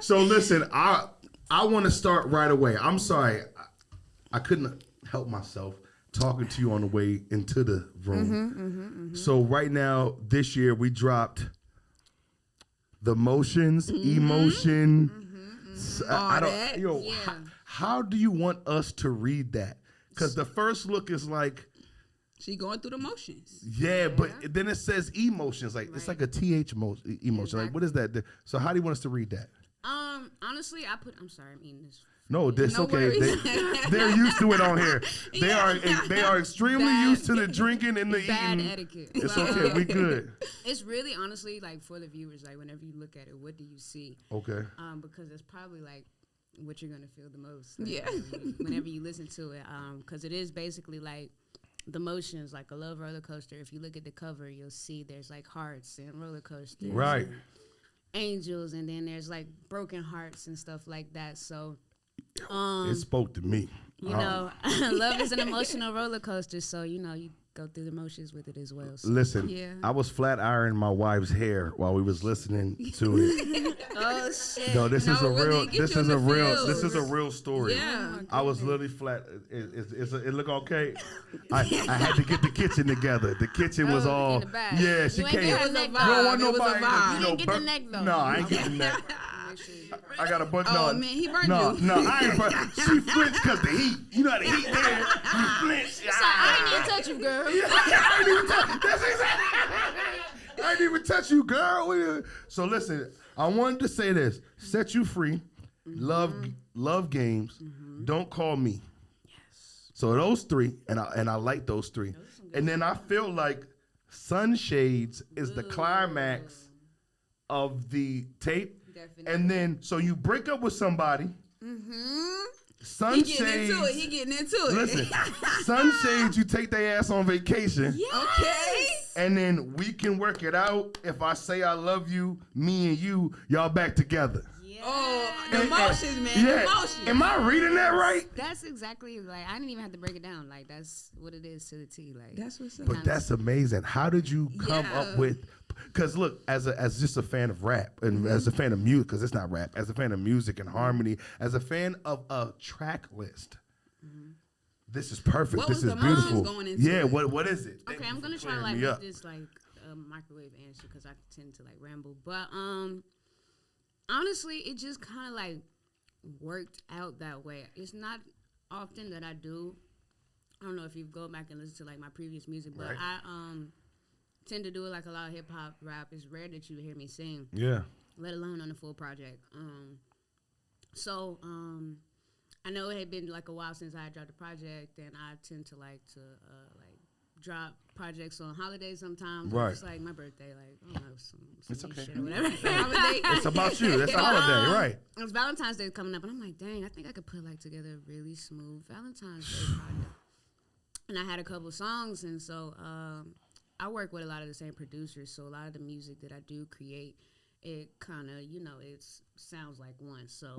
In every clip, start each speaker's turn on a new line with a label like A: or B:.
A: So listen, I want to start right away. I'm sorry, I couldn't help myself talking to you on the way into the room. So right now, this year we dropped Themotions, Emotion. I don't. How do you want us to read that? Because the first look is like.
B: She going through the motions.
A: Yeah, but then it says emotions. Like it's like a TH emotion. Exactly. Like what is that? So how do you want us to read that?
C: Honestly, I'm sorry, I'm eating this.
A: No, that's okay. They're used to it on here. They are extremely used to the drinking and the eating.
C: Bad etiquette.
A: It's okay. We good.
C: It's really honestly like for the viewers, like whenever you look at it, what do you see?
A: Okay.
C: Because it's probably like what you're gonna feel the most. Like,
B: yeah.
C: Whenever you listen to it, because it is basically like. Themotions, like a love roller coaster. If you look at the cover, you'll see there's like hearts and roller coasters,
A: right?
C: And angels, and then there's like broken hearts and stuff like that. So,
A: it spoke to me.
C: You know, love is an emotional roller coaster. So you know, you go through the motions with it as well. So.
A: Listen, I was flat ironing my wife's hair while we was listening to it.
C: Oh shit!
A: No, this is a
B: really
A: real. This is a real. This is a real story.
B: Yeah,
A: I was literally flat. It looked okay. I had to get the kitchen together. The kitchen was all.
C: In the back.
A: Yeah, she came.
B: It was a vibe.
A: No one,
B: It was a
A: nobody.
B: vibe.
C: You didn't get the neck though.
A: No, I ain't getting the neck. I got a bunch.
B: Oh man, he burned you.
A: No, I ain't burnt. She flinched because the heat. You know how the heat there. You flinch.
C: So I ain't even touch you, girl.
A: I ain't even touch. That's exactly. I ain't even touch you, girl. So listen, I wanted to say this: set you free, love games. Don't call me. Yes. So those three, and I like those three, and then I feel like Sunshades is the climax of the tape. Definitely. And then, so you break up with somebody. Sunshades.
B: He getting into it.
A: Listen, Sunshades, you take their ass on vacation.
B: Yes. Okay.
A: And then we can work it out. If I say I love you, me and you, y'all back together.
C: Yeah.
B: Oh, the emotions, man.
A: Yeah.
B: Emotions.
A: Am I reading that right?
C: That's exactly like I didn't even have to break it down. Like that's what it is to the T. Like
B: that's what's up.
A: But that's amazing. How did you come up with? Because look, as just a fan of rap and as a fan of music, because it's not rap, as a fan of music and harmony, as a fan of a track list, this is perfect.
B: What
A: this
B: was
A: is
B: the
A: beautiful.
B: Going into
A: yeah,
B: it?
A: what is it?
C: Okay, I'm gonna try to like make this like a microwave answer because I tend to like ramble. But honestly, it just kind of like worked out that way. It's not often that I do. I don't know if you go back and listen to like my previous music, but I tend to do like a lot of hip hop rap. It's rare that you hear me sing.
A: Yeah.
C: Let alone on a full project. So I know it had been like a while since I had dropped a project, and I tend to like drop projects on holidays sometimes.
A: Right.
C: It's like my birthday, like I don't know, some
A: it's okay.
C: shit or whatever.
A: It's about you. That's a holiday, right?
C: It's Valentine's Day coming up, and I'm like, dang, I think I could put like together a really smooth Valentine's Day project. And I had a couple songs, and so I work with a lot of the same producers, so a lot of the music that I do create, it kind of, it sounds like one. So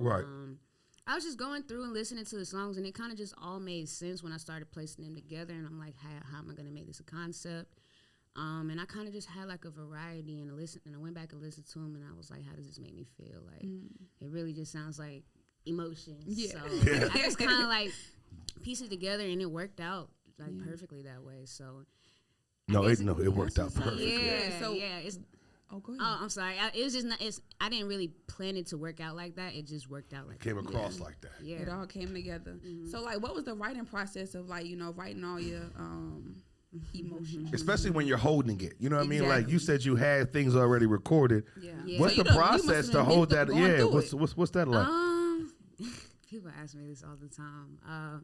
C: I was just going through and listening to the songs, and it kind of just all made sense when I started placing them together. And I'm like, how am I going to make this a concept? And I kind of just had like a variety, and I went back and listened to them, and I was like, how does this make me feel? Like, it really just sounds like emotions. Yeah. So I just kind of like pieced it together, and it worked out like perfectly that way. So
A: it worked out perfectly.
C: Yeah. So it's.
B: Oh, go ahead.
C: Oh, I'm sorry. It was just not. I didn't really plan it to work out like that. It just worked out like
A: Came across like that.
C: Yeah.
B: It all came together. So, like, what was the writing process of, like, writing all your emotions?
A: Especially when you're holding it. You know what I mean? Like, you said you had things already recorded.
C: Yeah.
A: What's the process to hold that? Yeah. What's that like?
C: People ask me this all the time.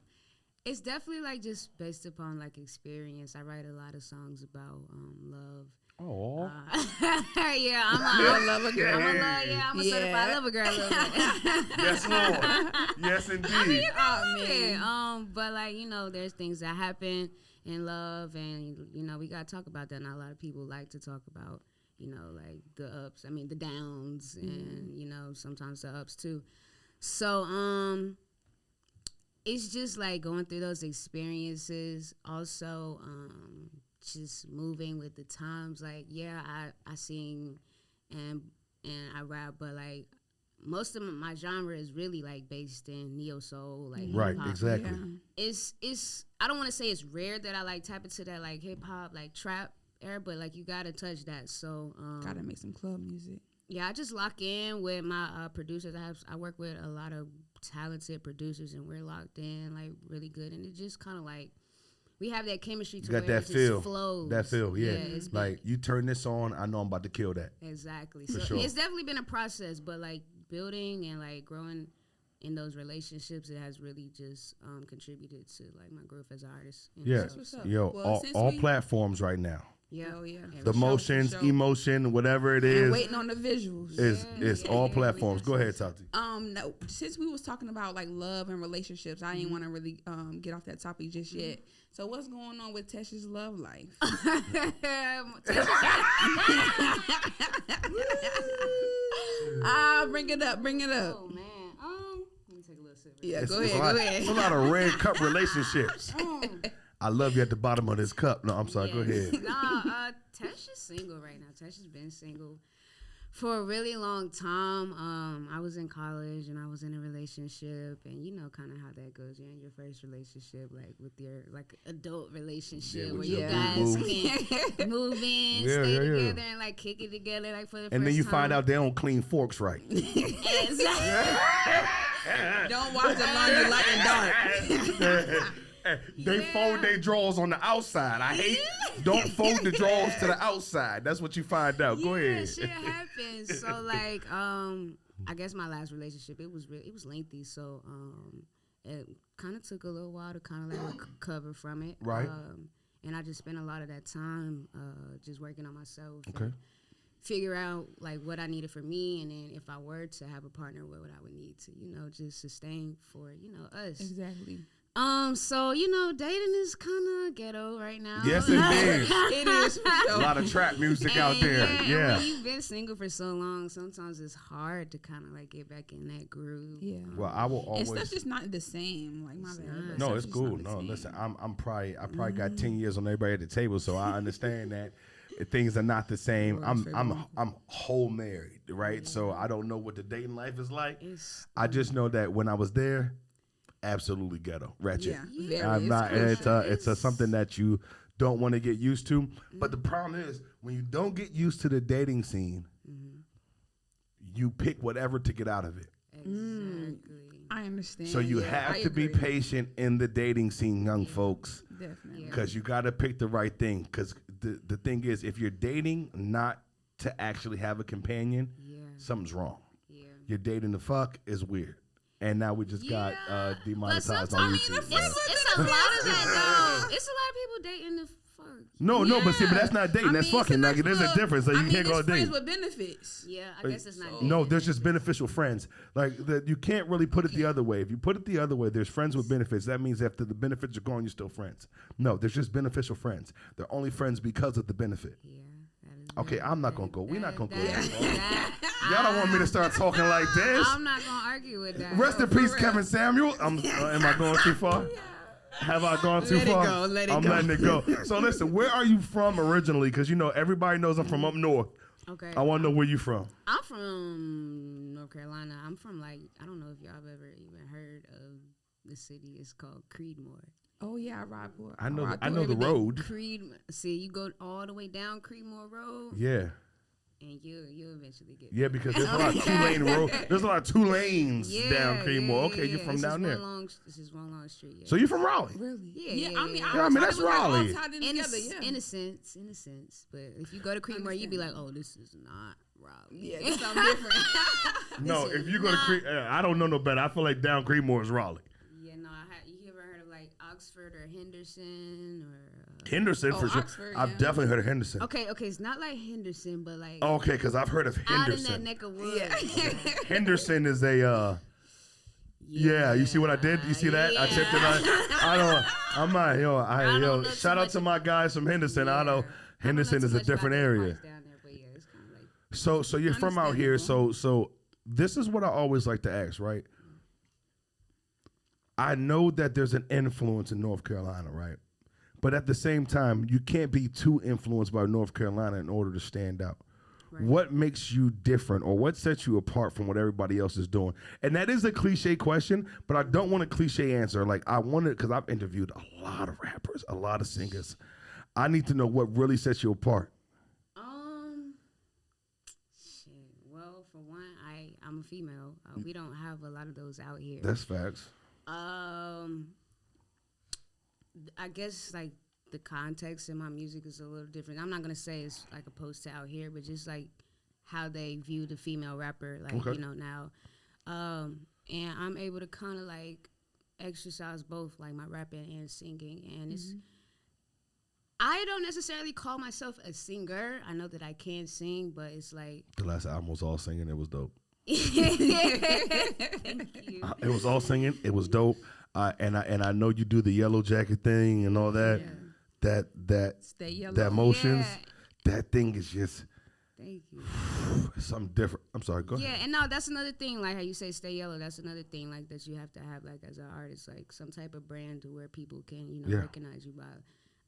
C: It's definitely, like, just based upon, like, experience. I write a lot of songs about love.
A: Oh.
C: Yeah, I'm a lover girl. I'm a certified lover girl a little bit.
A: Yes, Lord. Yes, indeed.
C: I mean, you can love it. But like, there's things that happen in love, and we gotta talk about that. Not a lot of people like to talk about, like the ups. I mean, the downs, and sometimes the ups too. So it's just like going through those experiences. Also, just moving with the times. Like, I sing and I rap, but like most of my genre is really like based in neo soul, like
A: Right,
C: hip-hop.
A: exactly.
B: Yeah.
C: It's I don't want to say it's rare that I like tap into that like hip hop, like trap era, but like you gotta touch that. So
B: Gotta make some club music.
C: yeah, I just lock in with my producers. I work with a lot of talented producers, and we're locked in like really good, and it just kind of like we have that chemistry. To
A: You got
C: where
A: that
C: it
A: feel.
C: just flows.
A: That feel, yeah.
C: it's been-
A: Like you turn this on, I know I'm about to kill that.
C: exactly.
A: For
C: So
A: sure.
C: it's definitely been a process, but like building and like growing in those relationships, it has really just contributed to like my growth as an artist. And
A: Yeah,
B: That's what's up.
A: yo,
B: Well, since
A: all
B: we-
A: platforms right now.
C: yeah,
B: Oh yeah.
A: The motions,
B: sure.
A: emotion, whatever it
B: And
A: is,
B: waiting on the visuals.
A: it's all platforms. Go ahead, Tati.
B: No, since we was talking about like love and relationships, I didn't want to really get off that topic just yet. So what's going on with Tesh's love life? Bring it up.
C: Oh man, let me take a little sip.
B: Yeah,
A: It's
B: go
A: a
B: ahead.
A: lot-
B: Go ahead.
A: It's a lot of red cup relationships. I love you at the bottom of this cup. No, I'm sorry. Go ahead.
C: Nah, Tesh is single right now. Tesh has been single for a really long time. I was in college and I was in a relationship, and you know kind of how that goes. You're in your first relationship, like with your like adult relationship,
A: Yeah,
C: where
A: with
C: you
A: your
C: guys
A: boo-boo.
C: can move in,
A: Yeah,
C: stay
A: yeah, yeah.
C: together, and like kick it together, like for the first
A: And then you
C: time.
A: find out they don't clean forks right.
C: Exactly.
B: Don't watch the laundry light and dark.
A: They fold their drawers on the outside. I hate. Don't fold the drawers to the outside. That's what you find out. Go
C: Yeah,
A: ahead.
C: shit happens. So like, I guess my last relationship it was lengthy. So it kind of took a little while to kind of like recover from it.
A: Right.
C: And I just spent a lot of that time just working on myself.
A: Okay.
C: And figure out like what I needed for me, and then if I were to have a partner, what would I would need to, just sustain for us.
B: Exactly.
C: So dating is kind of ghetto right now.
A: Yes, it is.
B: It is. For
A: A
B: sure.
A: lot of trap music out
C: And
A: there.
C: and
A: Yeah.
C: when you've been single for so long, sometimes it's hard to kind of like get back in that groove.
B: Yeah.
A: Well, I will
B: And
A: always.
B: stuff's just not the same. Like my bad. but
A: No,
B: stuff's
A: it's
B: just
A: cool.
B: not the
A: No,
B: same.
A: listen, I probably got 10 years on everybody at the table, so I understand that things are not the same. I'm whole married, right? So I don't know what the dating life is like. I just know that when I was there, absolutely ghetto, ratchet.
B: Yeah, very.
A: I'm
B: It's
A: not.
B: crazy.
A: It's something that you don't want to get used to. But the problem is when you don't get used to the dating scene, you pick whatever to get out of it.
C: Exactly.
B: I understand.
A: So you
B: Yeah,
A: have
B: I
A: to be
B: agree.
A: patient in the dating scene, young folks.
B: Definitely.
A: Because you got to pick the right thing. Because the thing is, if you're dating not to actually have a companion,
C: Yeah.
A: something's wrong.
C: Yeah.
A: You're dating to fuck is weird. And now we just got demonetized on
C: sometimes
A: YouTube.
C: It's a lot of that though. It's a lot of people dating the fuck.
A: No, but that's not dating. That's fucking. Like, there's a difference. Like, you can't go
B: it's friends
A: dating.
B: with benefits.
C: Yeah, I guess it's not.
A: No,
C: dating.
A: there's just beneficial friends. Like you can't really put it the other way. If you put it the other way, there's friends with benefits. That means after the benefits are gone, you're still friends. No, there's just beneficial friends. They're only friends because of the benefit.
C: Yeah.
A: Okay, I'm not gonna go. We're not gonna go.
C: That,
A: Y'all don't want me to start talking like this.
C: I'm not gonna argue with that.
A: Rest in peace, Kevin Samuel. Am I going too far? Have I gone too
B: Let it
A: far?
B: go, let it
A: I'm
B: go.
A: letting it go. So listen, where are you from originally? Because everybody knows I'm from up north.
C: Okay.
A: I want to know where you from.
C: I'm from North Carolina. I'm from I don't know if y'all have ever even heard of the city. It's called Creedmoor.
B: Oh yeah, I ride for it.
A: I know.
B: ride
A: I
B: through
A: know the
B: every day.
A: road.
C: See, you go all the way down Creedmoor Road,
A: Yeah.
C: and you'll eventually get.
A: Yeah, because there's a lot of 2-lane road. There's a lot of 2 lanes down Creedmoor. Okay, you're from
C: It's
A: down there.
C: This is one long street. Yeah.
A: So you're from Raleigh.
B: Really?
C: Yeah,
B: I mean,
A: Yeah, I mean, that's Raleigh.
C: in
B: Together, yeah.
C: a sense, but if you go to Creedmoor, you'd be like, oh, this is not Raleigh.
B: Yeah, it's something different.
A: No, if you go to I don't know no better. I feel like down Creedmoor is Raleigh.
C: Yeah, no, you ever heard of like Oxford or Henderson or?
A: Henderson for sure.
B: Oxford,
A: I've
B: yeah.
A: definitely heard of Henderson.
C: Okay, it's not like Henderson, but like
A: Okay, because I've heard of
C: out in that
A: Henderson.
C: neck of woods.
A: Henderson is a. Yeah, you see what I did? You see that? I tipped it. I'm not.
C: don't know too
A: Shout out
C: much
A: to my guys from Henderson. I know Henderson is a different area.
C: Down there, but yeah, it's kind of like
A: So you're from out here. So this is what I always like to ask, right? I know that there's an influence in North Carolina, right? But at the same time, you can't be too influenced by North Carolina in order to stand out.
C: Right.
A: What makes you different, or what sets you apart from what everybody else is doing? And that is a cliche question, but I don't want a cliche answer. Like, I want it because I've interviewed a lot of rappers, a lot of singers. I need to know what really sets you apart.
C: Shit. Well, for one, I'm a female. We don't have a lot of those out here.
A: That's facts.
C: I guess like the context in my music is a little different. I'm not gonna say it's like opposed to out here, but just like how they view the female rapper, like
A: Okay.
C: now. And I'm able to kind of like exercise both, like my rapping and singing. And it's I don't necessarily call myself a singer. I know that I can sing, but it's like
A: The last album was all singing. It was dope.
C: Thank you.
A: It was all singing. It was dope. And I know you do the yellow jacket thing and all that.
C: Yeah.
B: Stay yellow.
A: That motions.
C: Yeah.
A: That thing is just
C: Thank you.
A: something different. I'm sorry. Go ahead.
C: Yeah, and no, that's another thing. Like how you say "stay yellow," that's another thing. Like that you have to have, like as an artist, like some type of brand to where people can,
A: Yeah.
C: recognize you by.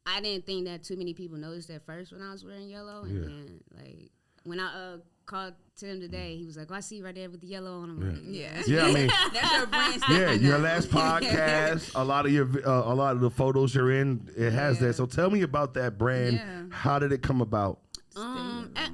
C: I didn't think that too many people noticed at first when I was wearing yellow, and
A: Yeah.
C: then like when I called Tim today, he was like, "Oh, I see you right there with the yellow on." I'm like,
B: Yeah.
A: Yeah, I mean,
B: That's your brand
A: yeah,
B: statement
A: your
B: now.
A: last podcast, a lot of the photos you're in, it has
B: Yeah.
A: that. So tell me about that brand.
B: Yeah.
A: How did it come about?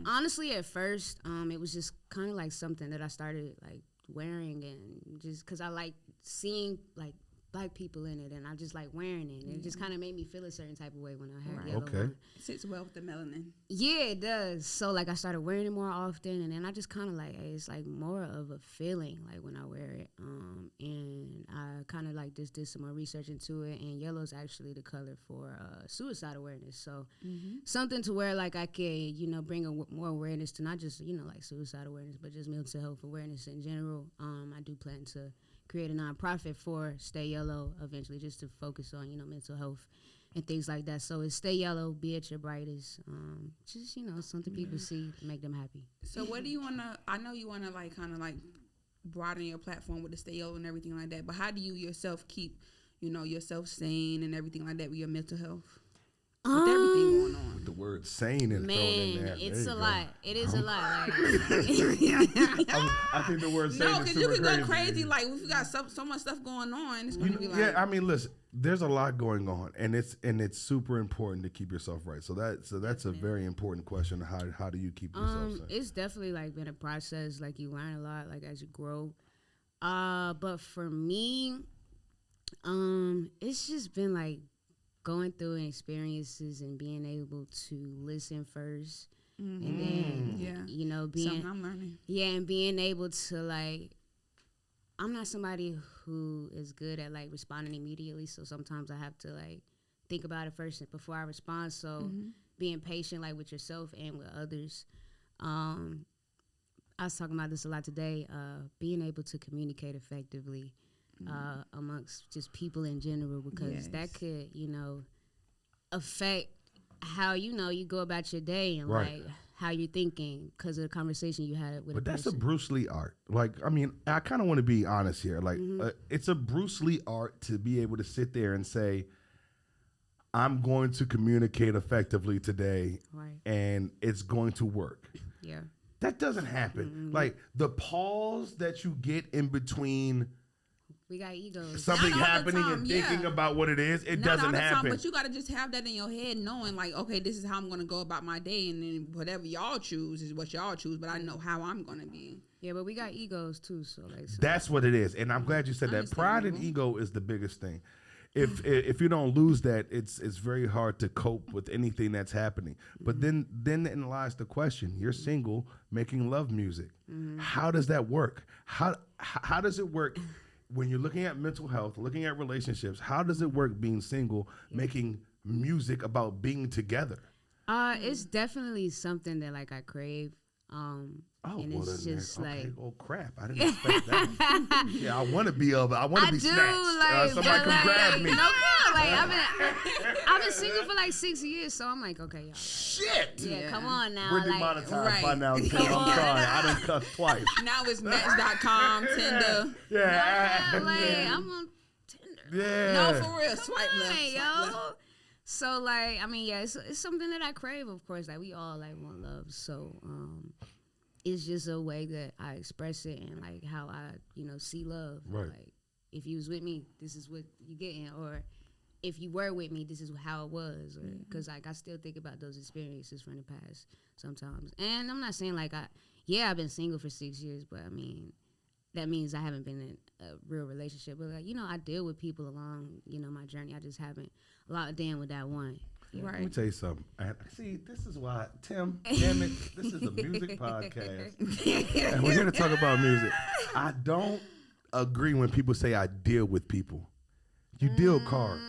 C: Honestly, at first, it was just kind of like something that I started like wearing, and just because I like seeing like black people in it, and I just like wearing it. And it just kind of made me feel a certain type of way when I had yellow
A: Okay.
C: on.
B: Sits well with the melanin.
C: Yeah, it does. So like I started wearing it more often, and then I just kind of like it's like more of a feeling like when I wear it. And I kind of like just did some more research into it, and yellow is actually the color for suicide awareness. So something to where like I can bring more awareness to not just like suicide awareness, but just mental health awareness in general. I do plan to create a nonprofit for Stay Yellow eventually, just to focus on mental health and things like that. So it's Stay Yellow, be at your brightest. Just something people see to make them happy.
B: So what do you wanna? I know you wanna like kind of like broaden your platform with the Stay Yellow and everything like that. But how do you yourself keep yourself sane and everything like that with your mental health? With everything going on.
A: The word sane and thrown in
C: Man,
A: there.
C: it's
A: There
C: a
A: you
C: lot. It is a lot. Like,
A: I think the word sane
B: No,
A: is
B: because
A: super
B: you can
A: crazy.
B: go crazy. Like if you got so much stuff going on, it's gonna be like.
A: Yeah, I mean, listen, there's a lot going on, and it's super important to keep yourself right. So that's a very important question. How do you keep yourself sane?
C: it's definitely like been a process. Like you learn a lot, like as you grow. But for me, it's just been like going through experiences and being able to listen first, and then being
B: Something I'm learning.
C: and being able to like. I'm not somebody who is good at like responding immediately, so sometimes I have to like think about it first before I respond. So being patient like with yourself and with others. I was talking about this a lot today. Being able to communicate effectively amongst just people in general, because that could affect how you go about your day and
A: Right.
C: like how you're thinking because of the conversation you had with
A: But
C: a
A: that's
C: person.
A: a Bruce Lee art. Like, I mean, I kind of want to be honest here. Like, it's a Bruce Lee art to be able to sit there and say, I'm going to communicate effectively today,
C: Right.
A: and it's going to work.
C: Yeah.
A: That doesn't happen. Like, the pause that you get in between
C: We got egos.
A: something
B: Not all the
A: happening
B: time,
A: and
B: yeah.
A: thinking about what it is, it
B: Not all
A: doesn't
B: the
A: happen.
B: time, but you gotta just have that in your head, knowing like, okay, this is how I'm gonna go about my day, and then whatever y'all choose is what y'all choose. But I know how I'm gonna be.
C: Yeah, but we got egos too, so like
A: That's what it is, and I'm glad you said that. Pride and
B: Understandable.
A: ego is the biggest thing. If you don't lose that, it's very hard to cope with anything that's happening. But then in lies the question: you're single, making love music. How does that work? How does it work when you're looking at mental health, looking at relationships? How does it work being single, making music about being together?
C: it's definitely something that like I crave. And it's just like
A: oh crap! I didn't expect that. Yeah, I want to be I want to be
C: do
A: snatched.
C: like
A: Somebody come grab me.
C: No, God, like I've been single for like 6 years, so I'm like, okay, y'all. Like,
A: Shit!
C: yeah, come on now.
A: We're
C: like,
A: demonetized
B: right.
A: by now, Tim. I'm
C: on.
A: sorry. I done cussed twice.
B: Now it's Match.com, Tinder.
A: Yeah.
C: like, I'm on Tinder.
A: Yeah.
B: No, for real. Swipe
C: Come
B: left.
C: on,
B: Swipe
C: yo.
B: left.
C: So like, I mean, yeah, it's something that I crave, of course. Like we all like want love. So it's just a way that I express it and like how I, see love.
A: Right.
C: Like if you was with me, this is what you getting, or if you were with me, this is how it was. Or because like I still think about those experiences from the past sometimes. And I'm not saying like I've been single for 6 years, but I mean that means I haven't been in a real relationship. But like I deal with people along my journey. I just haven't locked in with that one. Yeah.
B: Right.
A: Let me tell you something. See, this is why, Tim, damn it, this is a music podcast. And we're here to talk about music. I don't agree when people say I deal with people. You deal cards.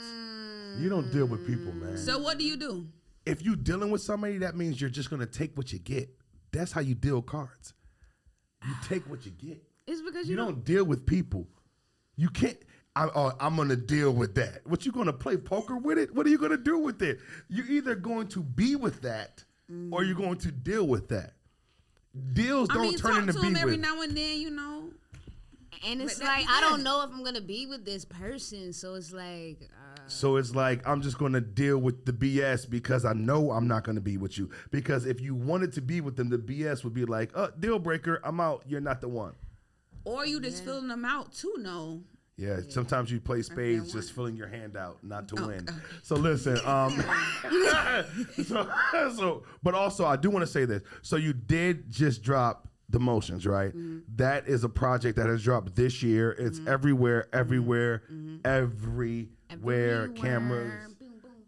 A: You don't deal with people, man.
B: So what do you do?
A: If you dealing with somebody, that means you're just going to take what you get. That's how you deal cards. You take what you get.
C: It's because
A: you don't deal with people. You can't. I'm going to deal with that. What, you going to play poker with it? What are you going to do with it? You're either going to be with that or you're going to deal with that. Deals don't turn into
B: talk to
A: be
B: him every
A: with.
B: now and then,
C: And it's
B: But
C: like,
B: that-
C: I don't know if I'm going to be with this person. So it's like.
A: So it's like, I'm just going to deal with the BS because I know I'm not going to be with you. Because if you wanted to be with them, the BS would be like, deal breaker, I'm out. You're not the one.
B: Or you just filling them out too, no.
A: Yeah, sometimes you play spades just filling your hand out, not to win.
B: Okay.
A: So listen, but also I do want to say this. So you did just drop Themotions, right? Mm-hmm. That is a project that has dropped this year. It's everywhere, cameras,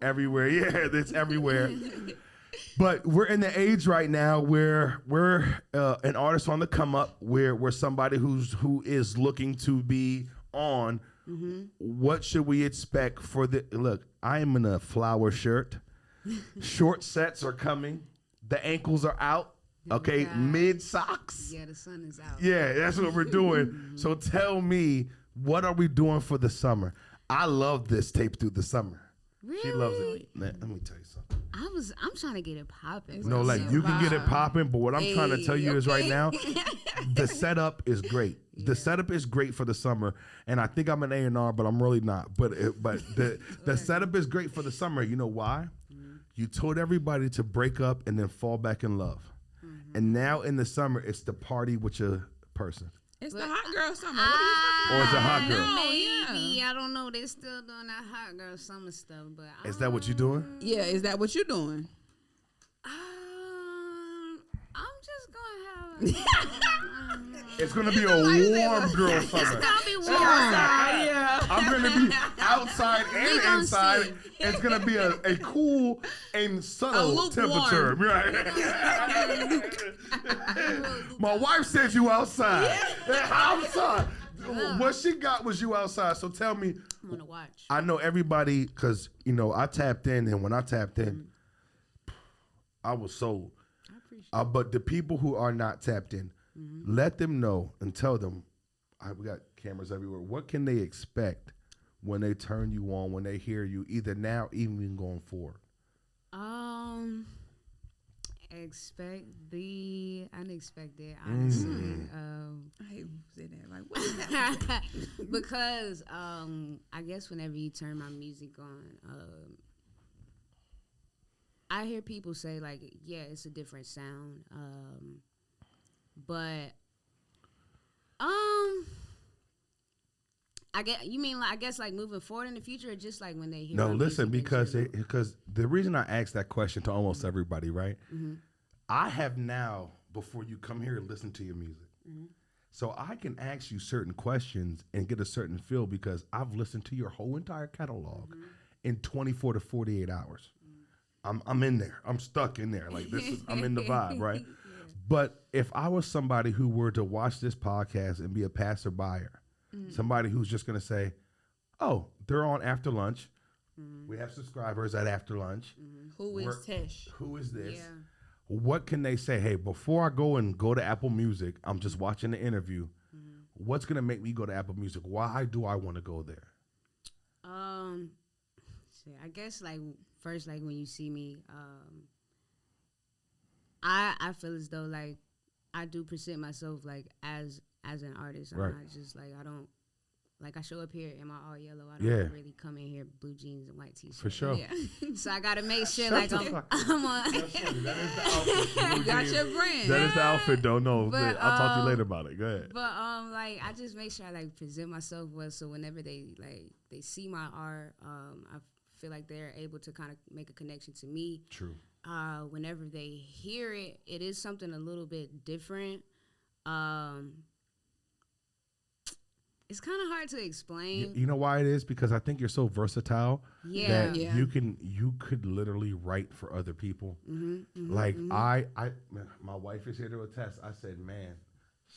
A: everywhere. Yeah, it's everywhere. But we're in the age right now where we're an artist on the come up, where we're somebody who is looking to be on. What should we expect for the look? I am in a flower shirt. Short sets are coming. The ankles are out. Okay, mid socks.
C: Yeah, the sun is out.
A: Yeah, that's what we're doing. So tell me, what are we doing for the summer? I love this tape through the summer.
C: Really?
A: She loves it. Let me tell you something.
C: I'm trying to get it popping.
A: No, like you can get it popping, but what I'm trying to tell you is right now, the setup is great. Yeah. The setup is great for the summer, and I think I'm an A&R, but I'm really not. But the setup is great for the summer. You know why? You told everybody to break up and then fall back in love, and now in the summer it's the party with your person.
B: It's the hot girl summer. What are you talking about?
A: Or it's a hot girl.
C: Maybe. I don't know. They still doing that hot girl summer stuff, but
A: Is that what you doing?
B: Yeah, is that what you're doing?
C: I'm just gonna have.
A: It's gonna be a warm girl summer.
C: It's gonna be warm.
B: Yeah.
A: I'm gonna be outside and inside.
C: See.
A: It's gonna be a cool and subtle temperature. Right. My wife said you outside. Outside. What she got was you outside. So tell me.
C: I'm gonna watch.
A: I know everybody because I tapped in, and when I tapped in, I was sold.
C: I appreciate
A: But the people who are not tapped in, let them know and tell them. We got cameras everywhere. What can they expect when they turn you on, when they hear you, either now, even going forward?
C: Expect the unexpected, honestly.
B: I hate when you say that. Like, what is that?
C: Because I guess whenever you turn my music on, I hear people say like, yeah, it's a different sound, but I guess like moving forward in the future, or just like when they hear.
A: No,
C: my
A: listen,
C: music
A: because the reason I asked that question to almost everybody, right? I have now, before you come here and listen to your music, so I can ask you certain questions and get a certain feel because I've listened to your whole entire catalog in 24 to 48 hours. I'm in there. I'm stuck in there. Like I'm in the vibe, right? Yeah. But if I was somebody who were to watch this podcast and be a passerby, somebody who's just gonna say, "Oh, they're on After Lunch. We have subscribers at After Lunch.
B: Who is Tesh?
A: Who is this?"
C: Yeah.
A: What can they say? Hey, before I go to Apple Music, I'm just watching the interview. What's gonna make me go to Apple Music? Why do I want to go there?
C: I guess like first, like when you see me, I feel as though like I do present myself like as an artist. I'm
A: Right.
C: not just like like I show up here in my all yellow. I
A: Yeah.
C: don't really come in here blue jeans and white t-shirt.
A: For sure.
B: Yeah.
C: So I gotta make sure
A: Shut
C: like
A: the
C: I'm
A: fuck
C: on.
A: That's funny. That is the outfit.
B: You got your brand.
A: That is the outfit, though. No,
C: But,
A: I'll talk to you later about it. Go ahead.
C: But like I just make sure I like present myself well, so whenever they see my art, I feel like they're able to kind of make a connection to me.
A: True.
C: Whenever they hear it, it is something a little bit different. It's kind of hard to explain.
A: You know why it is? Because I think you're so versatile
C: Yeah.
A: that
B: Yeah.
A: you could literally write for other people. Like my wife is here to attest. I said, man,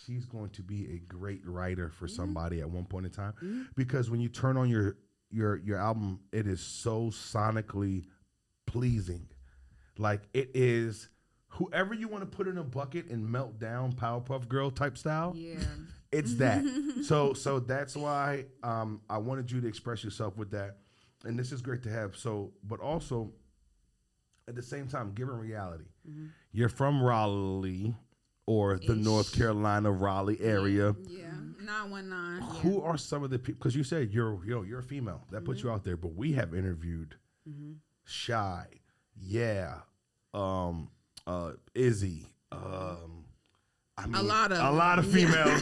A: she's going to be a great writer for somebody at one point in time, because when you turn on your album, it is so sonically pleasing. Like it is whoever you want to put in a bucket and melt down, Powerpuff Girl type style.
C: Yeah.
A: It's that. So that's why I wanted you to express yourself with that. And this is great to have. So, but also at the same time, given reality, you're from Raleigh or the North Carolina Raleigh area.
B: Yeah. 919.
A: Who are some of the people? Because you said you're a female. That puts you out there. But we have interviewed Shy, Izzy, I mean,
B: A lot of
A: females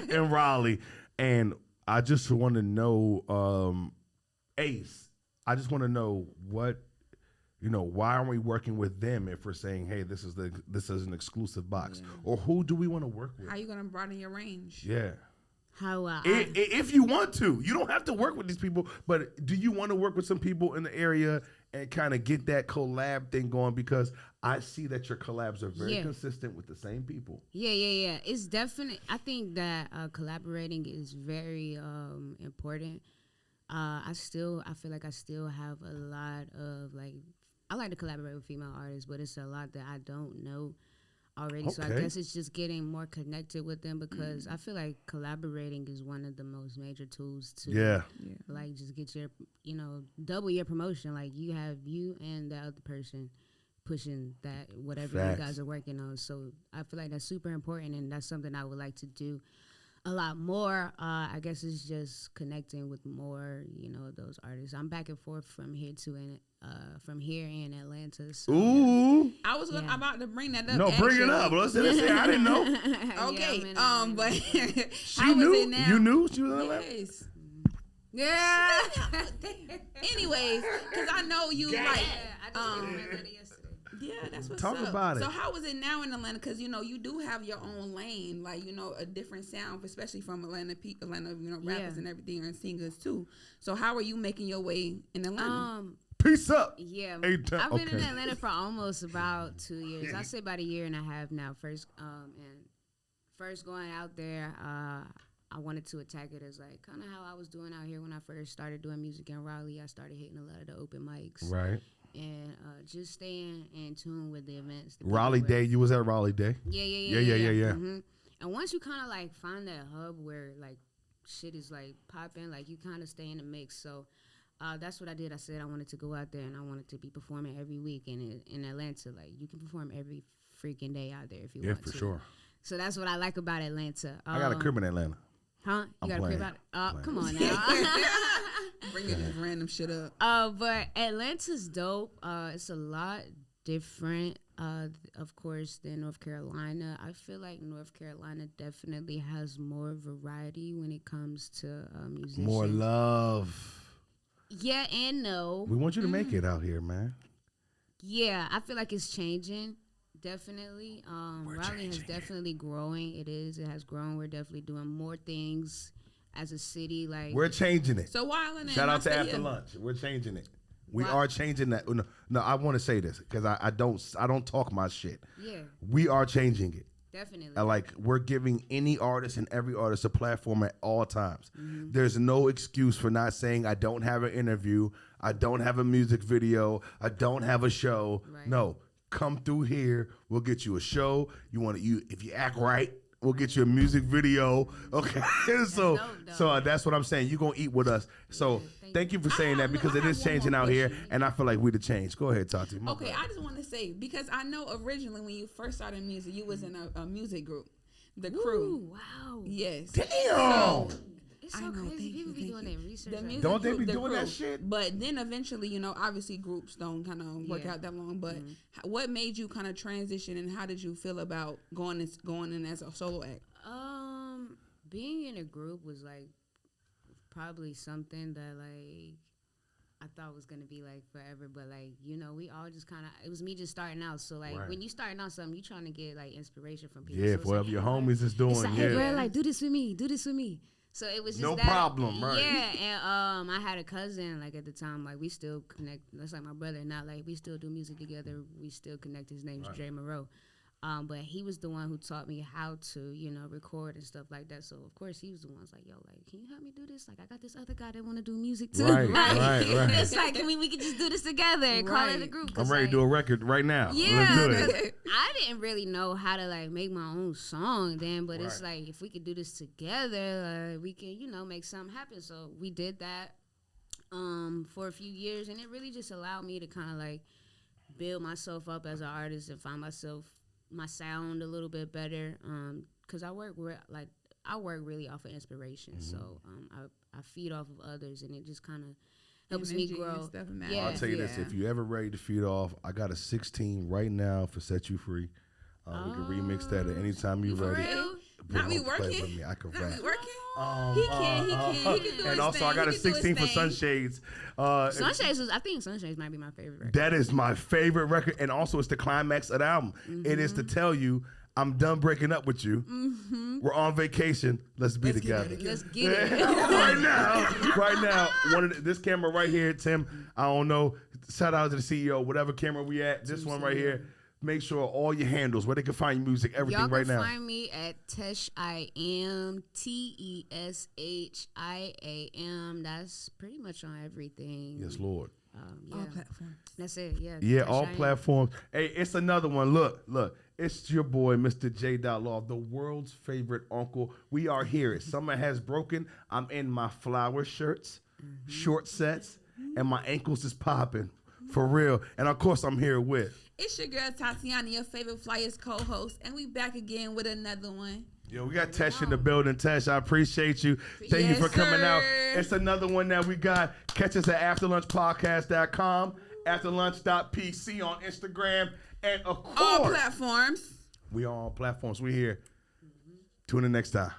A: in Raleigh, and I just want to know, Ace. I just want to know why aren't we working with them if we're saying, hey, this is an exclusive box, or who do we want to work with?
B: How you gonna broaden your range?
A: Yeah.
C: How
A: If you want to, you don't have to work with these people, but do you want to work with some people in the area and kind of get that collab thing going? Because I see that your collabs are very consistent with the same people.
C: Yeah. It's definite. I think that collaborating is very important. I feel like I still have a lot of I like to collaborate with female artists, but it's a lot that I don't know already. So I guess it's just getting more connected with them, because I feel like collaborating is one of the most major tools to just get your double your promotion. Like you have you and the other person pushing that whatever you guys are working on. So I feel like that's super important, and that's something I would like to do a lot more. I guess it's just connecting with more those artists. I'm back and forth from here in Atlanta. So
A: Ooh.
B: I was about to bring that up.
A: No, bring it up. Let's say I didn't know.
B: Okay.
C: Yeah,
B: But
A: She knew. You knew she was in Atlanta?
B: Yes.
C: Yeah.
B: Anyways, because I know you like.
C: I just came from Atlanta yesterday.
B: Yeah, that's what's
A: Talk
B: up.
A: about it.
B: So how is it now in Atlanta? Because you do have your own lane, a different sound, especially from Atlanta rappers and everything, and singers too. So how are you making your way in Atlanta?
A: Peace up.
C: Yeah,
A: I've
C: I've been in Atlanta for almost about 2 years. I say about a year and a half now. First going out there, I wanted to attack it as kind of how I was doing out here when I first started doing music in Raleigh. I started hitting a lot of the open mics,
A: Right.
C: and just staying in tune with the events.
A: Raleigh Day. You was at Raleigh Day.
C: Yeah. Mm-hmm. And once you kind of find that hub where shit is popping, you kind of stay in the mix. So that's what I did. I said I wanted to go out there and I wanted to be performing every week. And in Atlanta, you can perform every freaking day out there if you want to.
A: Yeah, for sure.
C: So that's what I like about Atlanta.
A: I got a crib in Atlanta.
C: Huh? You got a crib out? Come on now.
B: Bringing this random shit up.
C: But Atlanta's dope. It's a lot different, of course, than North Carolina. I feel like North Carolina definitely has more variety when it comes to musicians.
A: More love.
C: Yeah and no.
A: We want you to make it out here, man.
C: Yeah, I feel like it's changing. Definitely. Raleigh is definitely growing. It is. It has grown. We're definitely doing more things as a city.
A: We're changing it.
B: So while in
A: Shout out to After Lunch. We're changing it. We are changing that. No, I want to say this because I don't talk my shit.
C: Yeah.
A: We are changing it.
C: Definitely.
A: We're giving any artist and every artist a platform at all times. There's no excuse for not saying I don't have an interview, I don't have a music video, I don't have a show.
C: Right.
A: No, come through here. We'll get you a show. If you act right, we'll get you a music video. Okay. so that's what I'm saying. You're gonna eat with us. So thank you for saying that because it is changing out here, and I feel like we the change. Go ahead, Tati.
B: Okay, I just want to say because I know originally when you first started music, you was in a music group, the Crew.
C: Wow.
B: Yes.
A: Damn.
B: So,
C: so
B: know,
C: crazy.
B: thank
C: People
B: you,
C: be
B: thank
C: doing
B: you.
C: their research.
B: The
C: like
B: music
A: Don't they
B: group,
A: be
B: the
A: doing that
B: group.
A: shit?
B: But then eventually, you know, obviously groups don't kind of work
C: Yeah.
B: out that long. But what made you kind of transition, and how did you feel about going in as a solo act?
C: Being in a group was like probably something that like I thought was gonna be like forever, but like, you know, we all just kind of, it was me just starting out. So like
A: Right.
C: when you starting out something, you trying to get like inspiration from people.
A: Yeah,
C: so it's
A: whatever
C: like,
A: your
C: hey, bro,
A: homies is doing.
C: it's like, hey,
A: Yeah.
C: bro, like do this with me. So it was just
A: No
C: that,
A: problem, right.
C: Yeah, and I had a cousin like at the time, like we still connect. That's like my brother. Not like we still do music together. We still connect. His name's Jay Moreau. But he was the one who taught me how to, you know, record and stuff like that. So of course he was the one who's like, yo, like, can you help me do this? Like, I got this other guy that want to do music too.
A: Right,
C: Like,
A: right.
C: It's like, we can just do this together and call it a
B: Right.
C: group.
A: I'm
C: 'cause,
A: ready
C: like,
A: to do a record right now.
C: yeah,
A: Let's do
C: 'cause
A: it.
C: I didn't really know how to like make my own song then, but it's
A: Right.
C: like if we could do this together, we can, you know, make something happen. So we did that for a few years, and it really just allowed me to kind of like build myself up as an artist and find my sound a little bit better. Cause I work really off of inspiration, so I feed off of others, and it just kind of helps me
B: Energy and
C: grow.
B: stuff and
C: Yeah.
A: I'll tell you this: if you ever ready to feed off, I got a 16 right now for Set You Free. We can remix that at any time you
C: For
A: ready.
C: real?
B: Not me
A: Don't play
B: working.
A: with me. I can
B: Not
A: rap.
B: me working.
C: He can do
A: And
C: his
A: also, I
C: thing.
A: got a
C: He can do his
A: 16 for
C: thing.
A: Sunshades.
C: I think Sunshades might be my favorite record.
A: That is my favorite record, and also it's the climax of the album. It is to tell you, I'm done breaking up with you. We're on vacation. Let's be together.
C: Let's get it.
A: right now. This camera right here, Tim. I don't know. Shout out to the CEO. Whatever camera we at, this one right here. Make sure all your handles, where they can find your music, everything
C: Y'all
A: right
C: can
A: now.
C: find me at Tesh I am TESHIAM. That's pretty much on everything.
A: Yes, Lord.
C: Yeah.
B: All platforms.
C: That's it. Yeah.
A: Yeah,
C: Tesh
A: all
C: I Am.
A: platforms. Hey, it's another one. Look. It's your boy, mr.j.law, the world's favorite uncle. We are here. Summer has broken. I'm in my flower shirts, short sets, and my ankles is popping. For real. And of course, I'm here with.
B: It's your girl Tatiana, your favorite Flyers co-host, and we back again with another one.
A: Yo, we got Tesh in the building. Tesh, I appreciate you. Thank you for coming out. It's another one that we got. Catch us at afterlunchpodcast.com, afterlunch.pc on Instagram, and of course,
B: All platforms.
A: we on all platforms. We here. Tune in next time.